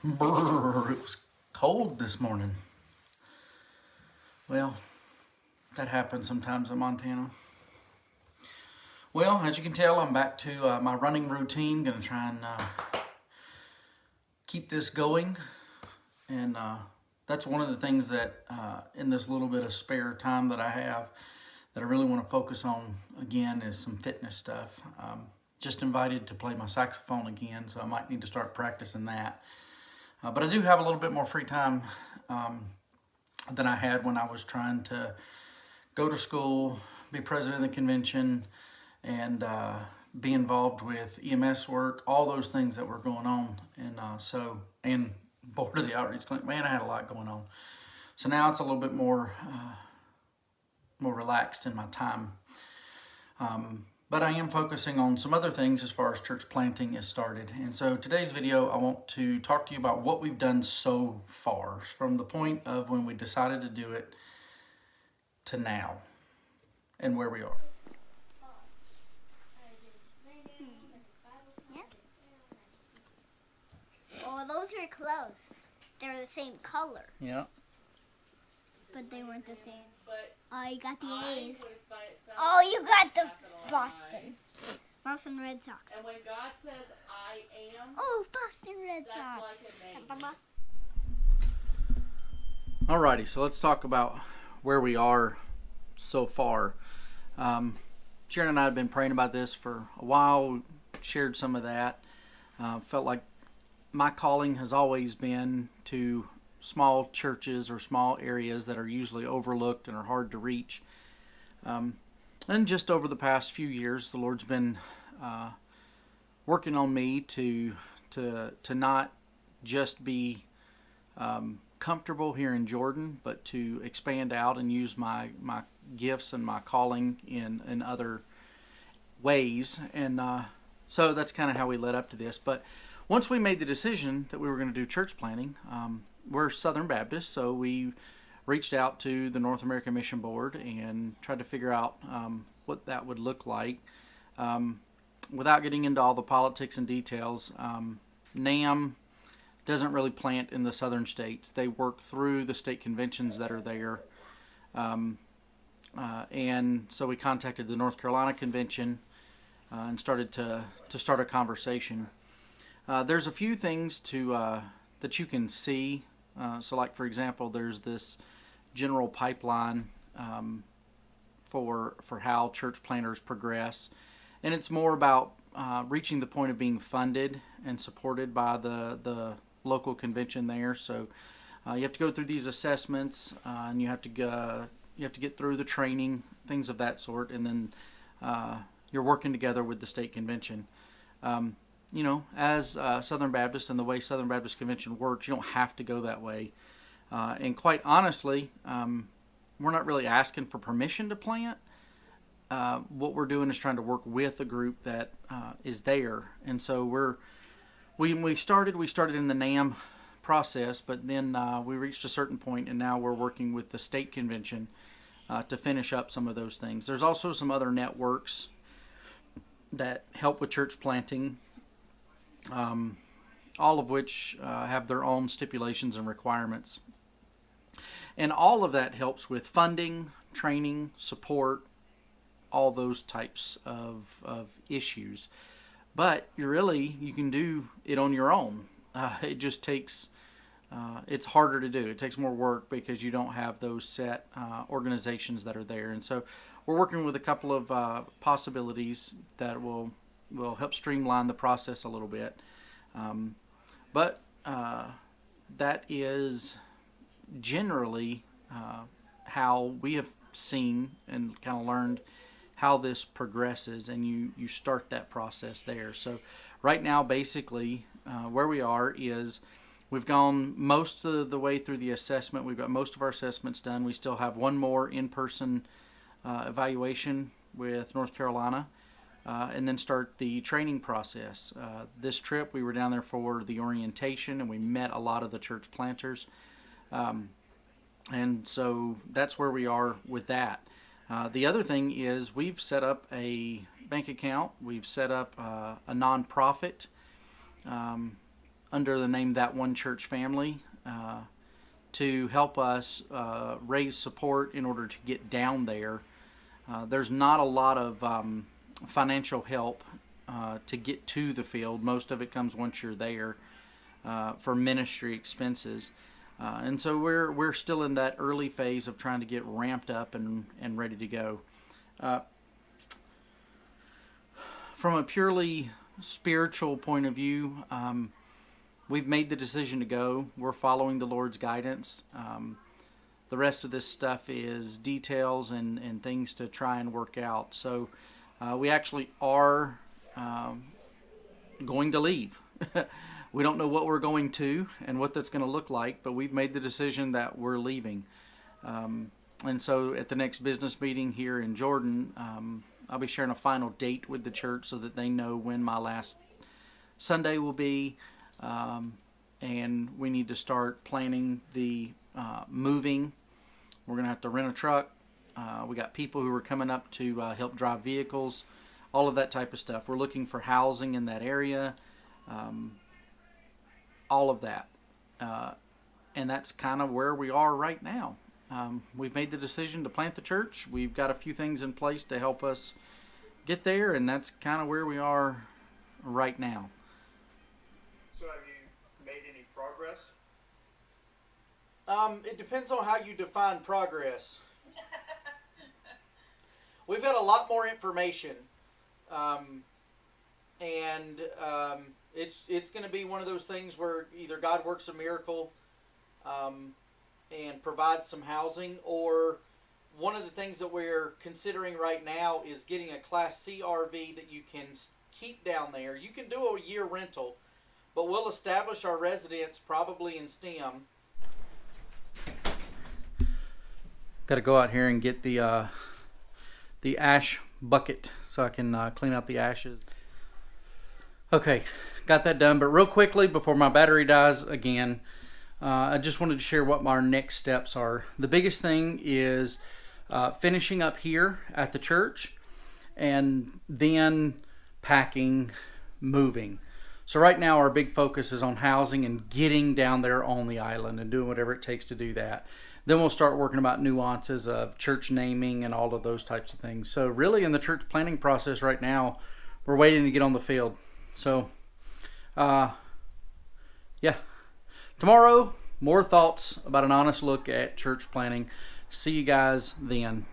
Brrr, it was cold this morning. Well, that happens sometimes in Montana. Well, as you can tell, I'm back to my running routine. Gonna try and keep this going. And that's one of the things that in this little bit of spare time that I have that I really want to focus on again is some fitness stuff. Just invited to play my saxophone again, so I might need to start practicing that. But I do have a little bit more free time than I had when I was trying to go to school, be president of the convention, and be involved with EMS work, all those things that were going on. And board of the outreach clinic, man, I had a lot going on. So now it's a little bit more relaxed in my time. But I am focusing on some other things as far as church planting is started. And so today's video, I want to talk to you about what we've done so far from the point of when we decided to do it to now and where we are. Oh, those were close. They were the same color, Yeah. but they weren't the same. Oh, you got the A's. Oh, you got the Boston Red Sox. And when God says, I am, Oh, Boston Red that's Sox. like a name. Alrighty, so let's talk about where we are so far. Sharon and I have been praying about this for a while. We shared some of that. Felt like my calling has always been to small churches or small areas that are usually overlooked and are hard to reach. And just over the past few years, the Lord's been working on me to not just be comfortable here in Jordan, but to expand out and use my gifts and my calling in other ways. And so that's kind of how we led up to this. But once we made the decision that we were going to do church planting, we're Southern Baptist, so we reached out to the North American Mission Board and tried to figure out what that would look like. Without getting into all the politics and details, NAM doesn't really plant in the southern states. They work through the state conventions that are there. And so we contacted the North Carolina Convention and started to start a conversation. There's a few things that you can see. So like, for example, there's this general pipeline for how church planters progress. And it's more about reaching the point of being funded and supported by the local convention there. So you have to go through these assessments, and you have to get through the training, things of that sort, and then you're working together with the state convention. As Southern Baptist and the way Southern Baptist Convention works, you don't have to go that way. And quite honestly, we're not really asking for permission to plant. What we're doing is trying to work with a group that is there. And so we started in the NAM process, but then we reached a certain point, and now we're working with the state convention to finish up some of those things. There's also some other networks that help with church planting, all of which have their own stipulations and requirements. And all of that helps with funding, training, support, all those types of issues. But you can do it on your own. It just takes, it's harder to do. It takes more work because you don't have those set organizations that are there. And so we're working with a couple of possibilities that will help streamline the process a little bit. But that is generally how we have seen and kind of learned how this progresses, and you start that process there. So right now, basically, where we are is we've gone most of the way through the assessment. We've got most of our assessments done. We still have one more in-person evaluation with North Carolina, and then start the training process. This trip, we were down there for the orientation, and we met a lot of the church planters. And so that's where we are with that. The other thing is we've set up a bank account. We've set up a nonprofit under the name That One Church Family to help us raise support in order to get down there. There's not a lot of financial help to get to the field. Most of it comes once you're there for ministry expenses. And so we're still in that early phase of trying to get ramped up and ready to go. From a purely spiritual point of view, we've made the decision to go. We're following the Lord's guidance. The rest of this stuff is details and things to try and work out. So we actually are going to leave. We don't know what we're going to and what that's going to look like, but we've made the decision that we're leaving. And so at the next business meeting here in Jordan, I'll be sharing a final date with the church so that they know when my last Sunday will be. And we need to start planning the moving. We're going to have to rent a truck. We got people who are coming up to help drive vehicles, all of that type of stuff. We're looking for housing in that area, all of that. And that's kind of where we are right now. We've made the decision to plant the church. We've got a few things in place to help us get there, and that's kind of where we are right now. So have you made any progress? It depends on how you define progress. We've had a lot more information, and it's going to be one of those things where either God works a miracle and provides some housing, or one of the things that we're considering right now is getting a Class C RV that you can keep down there. You can do a year rental, but we'll establish our residence probably in STEM. Got to go out here and get the ash bucket so I can clean out the ashes. Okay, got that done. But real quickly before my battery dies again, I just wanted to share what our next steps are. The biggest thing is finishing up here at the church and then packing, moving. So right now our big focus is on housing and getting down there on the island and doing whatever it takes to do that. Then we'll start working about nuances of church naming and all of those types of things. So really in the church planning process right now, we're waiting to get on the field. So, yeah. Tomorrow, more thoughts about an honest look at church planning. See you guys then.